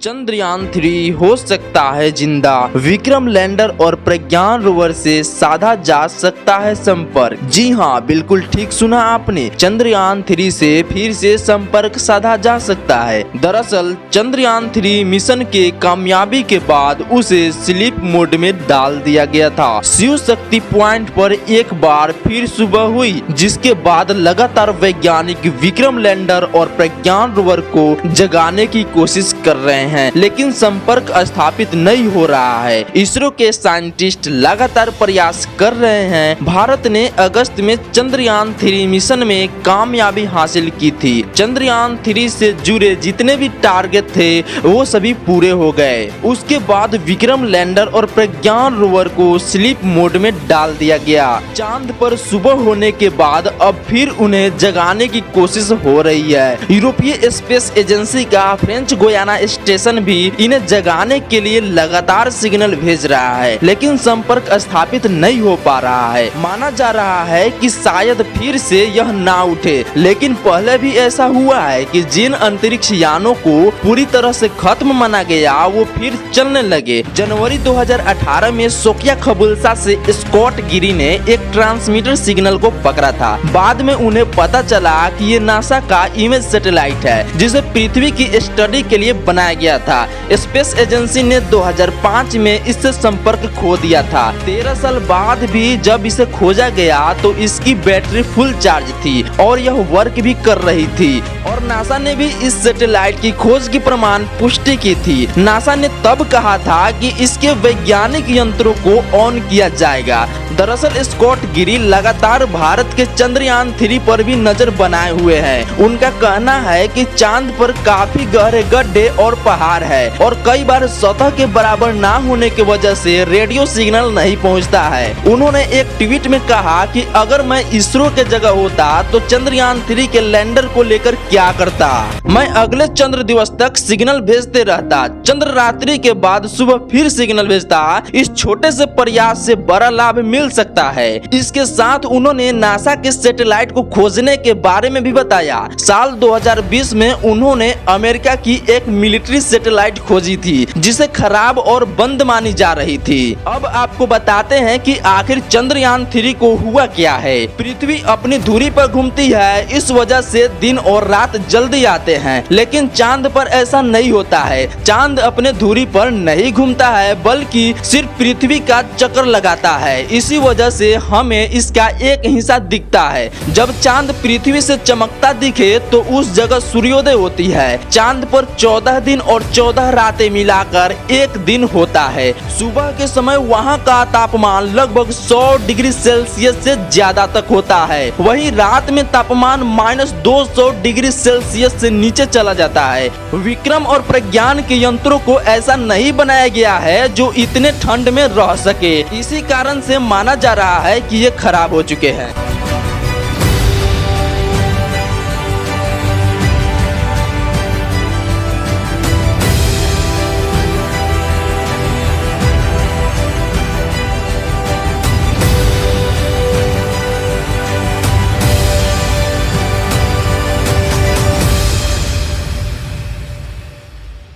चंद्रयान 3 हो सकता है जिंदा। विक्रम लैंडर और प्रज्ञान रोवर से साधा जा सकता है संपर्क। जी हाँ, बिल्कुल ठीक सुना आपने। चंद्रयान 3 से फिर से संपर्क साधा जा सकता है। दरअसल चंद्रयान 3 मिशन के कामयाबी के बाद उसे स्लीप मोड में डाल दिया गया था। शिव शक्ति पॉइंट पर एक बार फिर सुबह हुई, जिसके बाद लगातार वैज्ञानिक विक्रम लैंडर और प्रज्ञान रोवर को जगाने की कोशिश कर रहे हैं, लेकिन संपर्क स्थापित नहीं हो रहा है। इसरो के साइंटिस्ट लगातार प्रयास कर रहे हैं। भारत ने अगस्त में चंद्रयान 3 मिशन में कामयाबी हासिल की थी। चंद्रयान 3 से जुड़े जितने भी टारगेट थे वो सभी पूरे हो गए। उसके बाद विक्रम लैंडर और प्रज्ञान रोवर को स्लीप मोड में डाल दिया गया। चांद पर सुबह होने के बाद अब फिर उन्हें जगाने की कोशिश हो रही है। यूरोपीय स्पेस एजेंसी का फ्रेंच गोयाना स्टेशन भी इन्हें जगाने के लिए लगातार सिग्नल भेज रहा है, लेकिन संपर्क स्थापित नहीं हो पा रहा है। माना जा रहा है कि शायद फिर से यह ना उठे, लेकिन पहले भी ऐसा हुआ है कि जिन अंतरिक्ष यानों को पूरी तरह से खत्म माना गया वो फिर चलने लगे। जनवरी 2018 में सोकिया खबुल्सा से स्कॉट गिरी ने एक ट्रांसमीटर सिग्नल को पकड़ा था। बाद में उन्हें पता चला कि ये नासा का इमेज सैटेलाइट है, जिसे पृथ्वी की स्टडी के लिए बनाया गया था। स्पेस एजेंसी ने 2005 में इससे संपर्क खो दिया था। 13 साल बाद भी जब इसे खोजा गया तो इसकी बैटरी फुल चार्ज थी और यह वर्क भी कर रही थी, और नासा ने भी इस सैटेलाइट की खोज की प्रमाण पुष्टि की थी। नासा ने तब कहा था कि इसके वैज्ञानिक यंत्रों को ऑन किया जाएगा। दरअसल स्कॉट गिरी लगातार भारत के चंद्रयान 3 पर भी नजर बनाए हुए हैं। उनका कहना है कि चांद पर काफी गहरे गड्ढे और पहाड़ है, और कई बार सतह के बराबर ना होने की वजह से रेडियो सिग्नल नहीं पहुंचता है। उन्होंने एक ट्वीट में कहा कि अगर मैं इसरो के जगह होता तो चंद्रयान 3 के लैंडर को लेकर क्या करता। मैं अगले चंद्र दिवस तक सिग्नल भेजते रहता, चंद्र रात्रि के बाद सुबह फिर सिग्नल भेजता। इस छोटे से प्रयास से बड़ा लाभ मिल सकता है। इसके साथ उन्होंने नासा के सैटेलाइट को खोजने के बारे में भी बताया। साल 2020 में उन्होंने अमेरिका की एक मिलिट्री सैटेलाइट खोजी थी, जिसे खराब और बंद मानी जा रही थी। अब आपको बताते हैं कि आखिर चंद्रयान 3 को हुआ क्या है। पृथ्वी अपनी धुरी पर घूमती है, इस वजह से दिन और रात जल्दी आते हैं, लेकिन चांद पर ऐसा नहीं होता है। चांद अपने धुरी पर नहीं घूमता है, बल्कि सिर्फ पृथ्वी का चक्कर लगाता है। इसी वजह से हमें इसका एक हिस्सा दिखता है। जब चांद पृथ्वी से चमकता दिखे तो उस जगह सूर्योदय होती है। चांद पर 14 दिन और 14 रातें मिलाकर एक दिन होता है। सुबह के समय वहाँ का तापमान लगभग 100 डिग्री सेल्सियस से ज्यादा तक होता है। वहीं रात में तापमान -200 डिग्री सेल्सियस से नीचे चला जाता है। विक्रम और प्रज्ञान के यंत्रों को ऐसा नहीं बनाया गया है जो इतने ठंड में रह सके। इसी कारण से माना जा रहा है कि ये खराब हो चुके हैं।